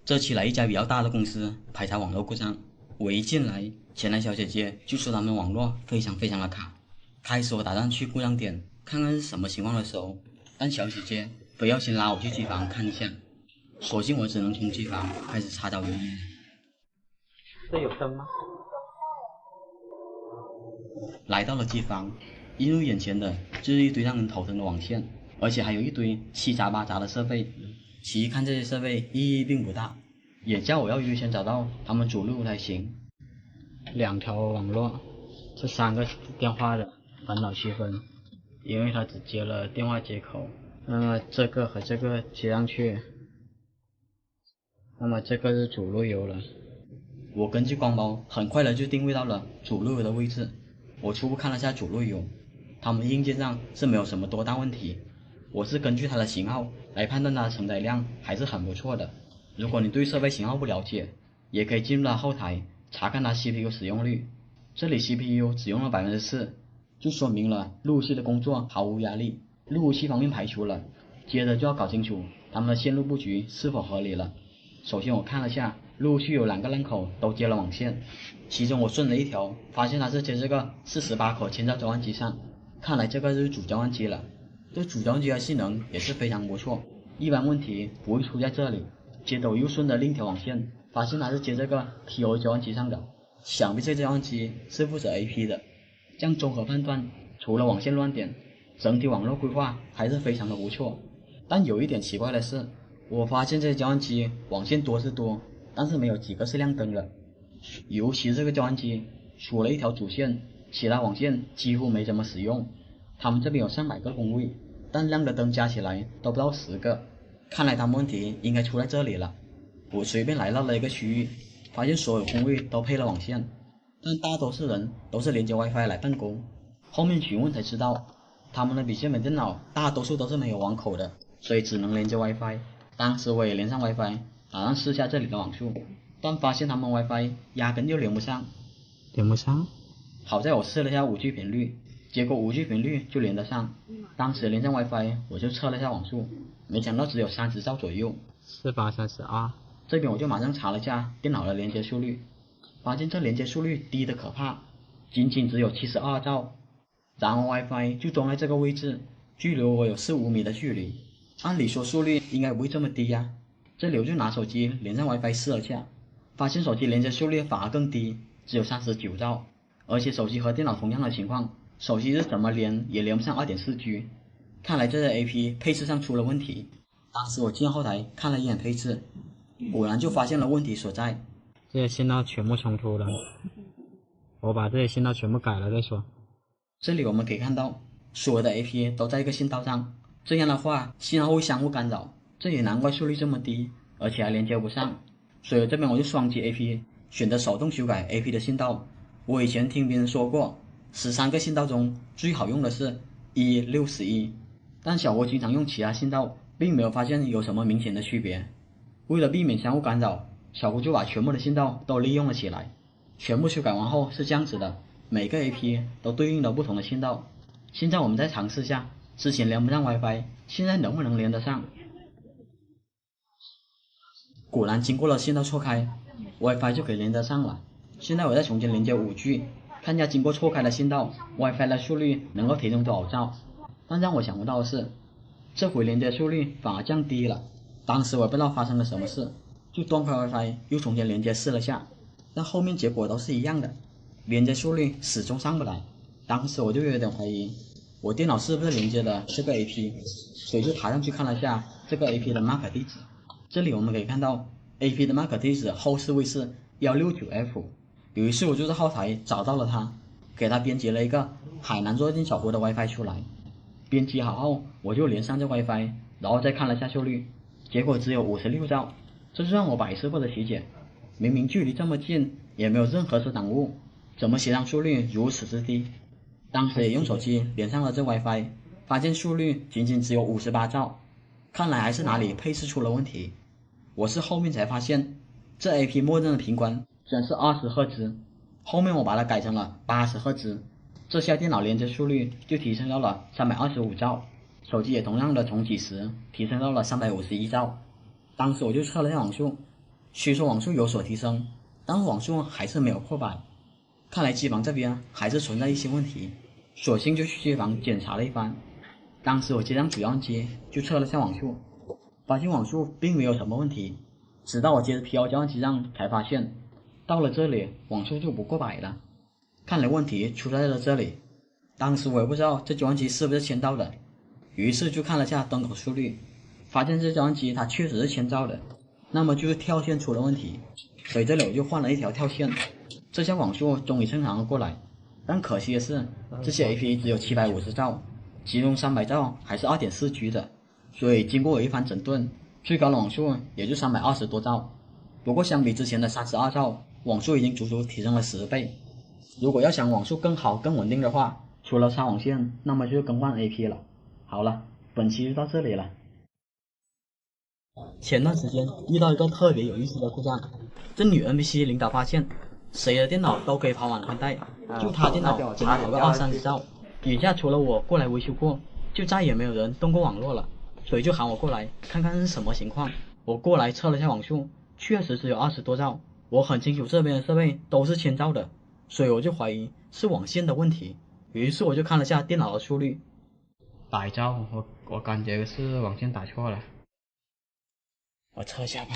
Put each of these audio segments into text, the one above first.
这起来一家比较大的公司排查网络故障，我一进来，前台小姐姐就说他们网络非常的卡。开始我打算去故障点看看是什么情况的时候，但小姐姐非要先拉我去机房看一下，索性我只能从机房开始查找原因。这有灯吗？来到了机房，映入眼前的就是一堆让人头疼的网线，而且还有一堆七杂八杂的设备。其一看这些设备意义并不大，也叫我要优先找到他们主路才行。2条网络，这3个电话的烦恼区分，因为他只接了电话接口，那么这个和这个接上去，那么这个是主路由了。我根据光猫很快的就定位到了主路由的位置。我初步看了下主路由，他们硬件上是没有什么多大问题，我是根据它的型号来判断它的承载量还是很不错的。如果你对设备型号不了解，也可以进入到后台查看它 CPU 使用率，这里 CPU 只用了 4%， 就说明了路由器的工作毫无压力，路由器方面排除了。接着就要搞清楚他们的线路布局是否合理了。首先我看了下，路由器有2个烂口都接了网线，其中我顺了一条，发现它是接这个48口千兆交换机上，看来这个就是主交换机了。这主交换机的性能也是非常不错，一般问题不会出在这里。接着我又顺着另一条网线，发现它是接这个 PO 交换机上的，想必这交换机是负责 AP 的。这样综合判断，除了网线乱点，整体网络规划还是非常的不错。但有一点奇怪的是，我发现这些交换机网线多是多，但是没有几个是亮灯的。尤其是这个交换机，除了一条主线，其他网线几乎没怎么使用。他们这边有上百个工位，但亮的灯加起来都不到10个，看来他们问题应该出在这里了。我随便来到了一个区域，发现所有工位都配了网线，但大多数人都是连接 WiFi 来办公。后面询问才知道，他们的笔记本电脑大多数都是没有网口的，所以只能连接 WiFi。当时我也连上 WiFi， 打算试下这里的网速，但发现他们 WiFi 压根就连不上。好在我试了下 5G 频率，结果 5G 频率就连得上。当时连上 WiFi， 我就测了下网速，没想到只有30兆左右。4832。这边我就马上查了下电脑的连接速率，发现这连接速率低的可怕，仅只有72兆。然后 WiFi 就装在这个位置，距离我有4-5米的距离。按理说速率应该不会这么低呀。这里我就拿手机连上 WiFi 试了下，发现手机连接速率反而更低，只有39兆。而且手机和电脑同样的情况，手机是怎么连也连不上 2.4G。 看来这些 AP 配置上出了问题。当时我进后台看了一眼配置，果然就发现了问题所在。这些信号全部冲突了，我把这些信号全部改了再说。这里我们可以看到，所有的 AP 都在一个信道上，这样的话信号会相互干扰，这也难怪速率这么低，而且还连接不上。所以这边我就双击 AP， 选择手动修改 AP 的信道。我以前听别人说过，13个信道中最好用的是161，但小郭经常用其他信道，并没有发现有什么明显的区别。为了避免相互干扰，小郭就把全部的信道都利用了起来。全部修改完后是这样子的，每个 AP 都对应了不同的信道。现在我们再尝试下，之前连不上 WiFi， 现在能不能连得上？果然经过了信道错开， WiFi 就可以连得上了。现在我再重新连接 5G， 看一下经过错开的信道 WiFi 的速率能够提升多少兆。但让我想不到的是，这回连接速率反而降低了。当时我不知道发生了什么事，就断开 WiFi 又重新连接试了下，但后面结果都是一样的，连接速率始终上不来。当时我就有点怀疑，我电脑是不是连接的这个 AP， 所以就爬上去看了下这个 AP 的 MAC 地址。这里我们可以看到 AP 的 MAC 地址后4位是 169F。 有一次我就在后台找到了它，给它编辑了一个海南弱电小郭的 WiFi 出来。编辑好后，我就连上这 WiFi， 然后再看了下速率，结果只有56兆，这就让我百思不得其解。明明距离这么近，也没有任何遮挡物，怎么协商速率如此之低？当时也用手机连上了这 WiFi， 发现速率仅只有58兆，看来还是哪里配置出了问题。我是后面才发现，这 AP 默认的频宽居然是20赫兹，后面我把它改成了80赫兹，这下电脑连接速率就提升到了325兆，手机也同样的从几十提升到了351兆。当时我就测了下网速，虽说网速有所提升，但网速还是没有破百，看来机房这边还是存在一些问题，索性就去机房检查了一番。当时我接上主样机就测了下网速，发现网速并没有什么问题，直到我接着 P1 交换机上才发现，到了这里网速就不过百了，看来问题出在了这里。当时我也不知道这交换机是不是签到的，于是就看了下登口速率，发现这交换机它确实是签到的，那么就是跳线出了问题，所以这里我就换了一条跳线，这下网速终于正常了过来。但可惜的是，这些 AP 只有750兆，其中300兆还是 2.4G 的，所以经过我一番整顿，最高的网速也就320多兆。不过相比之前的32兆，网速已经足足提升了10倍。如果要想网速更好更稳定的话，除了插网线，那么就是更换 AP 了。好了，本期就到这里了。前段时间遇到一个特别有意思的故障，这女 NPC 领导发现，谁的电脑都可以跑网宽带，就她电脑只能跑个20-30兆。眼下除了我过来维修过，就再也没有人动过网络了，所以就喊我过来看看是什么情况。我过来测了下网速，确实只有20多兆。我很清楚这边的设备都是1000兆的，所以我就怀疑是网线的问题。于是我就看了下电脑的速率，100兆，我感觉是网线打错了。我测一下吧，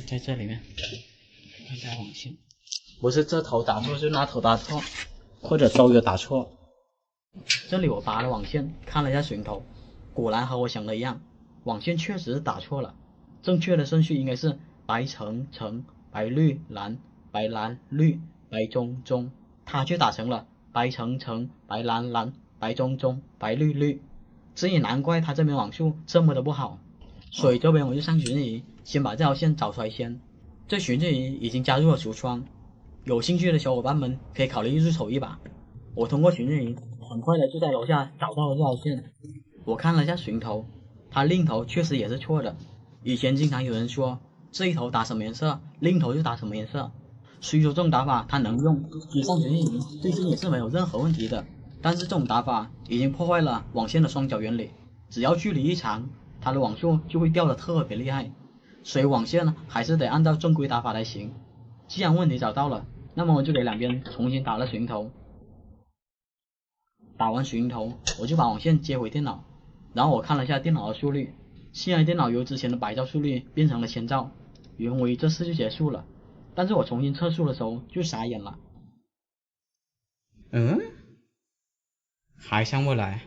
在这里面看一下网线，不是这头打错就那头打错，或者都有打错。这里我拔了网线，看了一下寻头，果然和我想的一样，网线确实是打错了，正确的顺序应该是白橙橙、白绿蓝、白蓝绿、白中中，它却打成了白橙橙、白蓝蓝、白中中、白绿绿，这也难怪它这边网速这么的不好。所以这边我就上寻迹仪，先把这条线找出来先。这寻迹仪已经加入了橱窗，有兴趣的小伙伴们可以考虑入手一把。我通过寻迹仪，很快的就在楼下找到了这条线。我看了一下寻头，它另一头确实也是错的。以前经常有人说这一头打什么颜色，另一头就打什么颜色。虽说这种打法它能用，以上寻迹仪对线也是没有任何问题的，但是这种打法已经破坏了网线的双角原理，只要距离一长，它的网速就会掉得特别厉害，所以网线呢还是得按照正规打法才行。既然问题找到了，那么我就给两边重新打了寻头。打完寻头，我就把网线接回电脑，然后我看了一下电脑的速率，现在电脑由之前的100兆速率变成了1000兆，以为这事就结束了。但是我重新测速的时候就傻眼了，还上不来，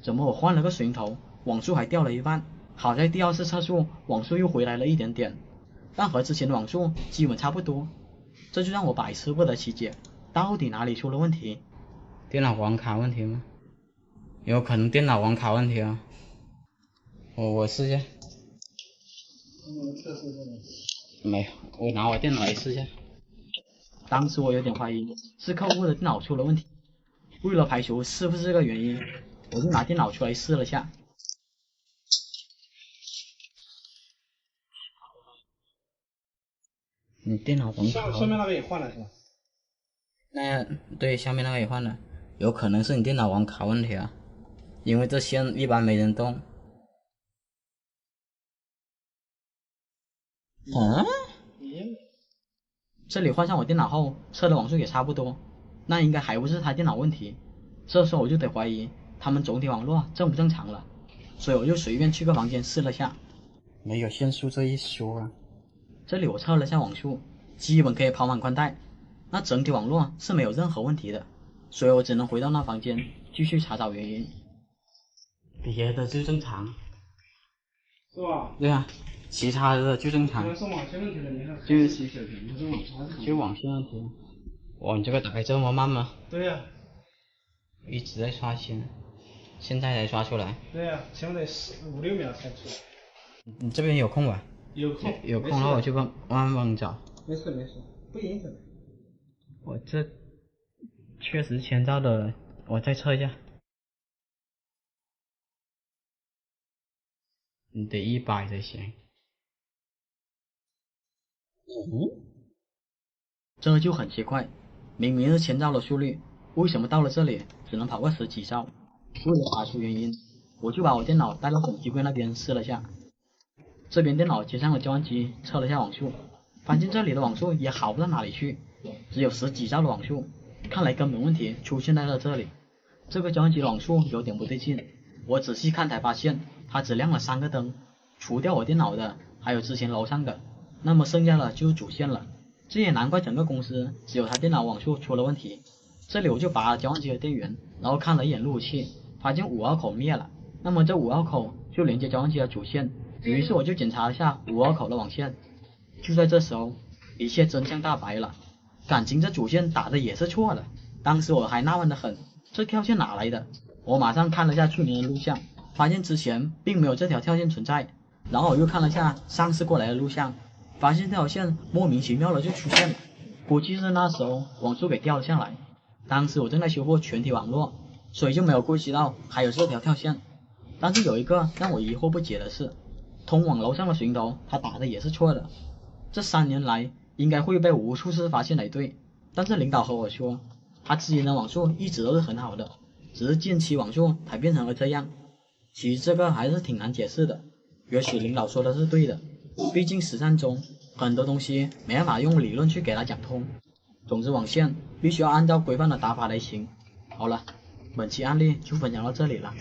怎么我换了个寻头，网速还掉了一半？好在第二次测速网速又回来了一点点，但和之前的网速基本差不多，这就让我百思不得其解，到底哪里出了问题？电脑网卡问题吗？有可能电脑网卡问题啊。我试一下。没有，我拿我电脑来试一下。当时我有点怀疑是客户的电脑出了问题，为了排除是不是这个原因，我就拿电脑出来试了下。你电脑网卡？上面那个也换了是吧？对，下面那个也换了，有可能是你电脑网卡问题啊，因为这线一般没人动。这里换上我电脑后，测的网速也差不多，那应该还不是他电脑问题。这时候我就得怀疑他们总体网络正不正常了，所以我就随便去个房间试了下，没有限速这一说啊。这里我测了下网速，基本可以跑满宽带，那整体网络是没有任何问题的，所以我只能回到那房间继续查找原因。别的就正常，是吧？对啊，其他的就正常。是网线问题了，你看。就网线问题。哇，你这个打开这么慢吗？对呀、一直在刷新，现在才刷出来。对呀、前面得5-6秒才出来。你这边有空吧？有空。有空，那我去帮忙找。没事，不影响。我这确实1000兆的，我再测一下。你得100才行。这就很奇怪，明明是1000兆的速率，为什么到了这里只能跑个10几兆？为了查出原因，我就把我电脑带到总机柜那边试了下。这边电脑接上了交换机，测了下网速，发现这里的网速也好不到哪里去，只有10几兆的网速，看来根本问题出现在了这里。这个交换机的网速有点不对劲，我仔细看才发现它只亮了3个灯，除掉我电脑的还有之前楼上的，那么剩下的就是主线了。这也难怪整个公司只有他电脑网速出了问题。这里我就拔了交换机的电源，然后看了一眼路由器，发现5号口灭了，那么这5号口就连接交换机的主线，于是我就检查了下5号口的网线。就在这时候，一切真相大白了，感情这主线打的也是错的。当时我还纳闷的很，这跳线哪来的？我马上看了下去年的录像，发现之前并没有这条跳线存在，然后我又看了下上次过来的录像，发现这条线莫名其妙的就出现了，估计是那时候网速给掉了下来。当时我正在修复全体网络，所以就没有顾及到还有这条跳线。但是有一个让我疑惑不解的是，通往楼上的寻头他打的也是错的。这3年来应该会被无数次发现才对，但是领导和我说，他之前的网速一直都是很好的，只是近期网速才变成了这样。其实这个还是挺难解释的，也许领导说的是对的，毕竟实战中很多东西没办法用理论去给他讲通。总之网线必须要按照规范的打法来行。好了，本期案例就分享到这里了。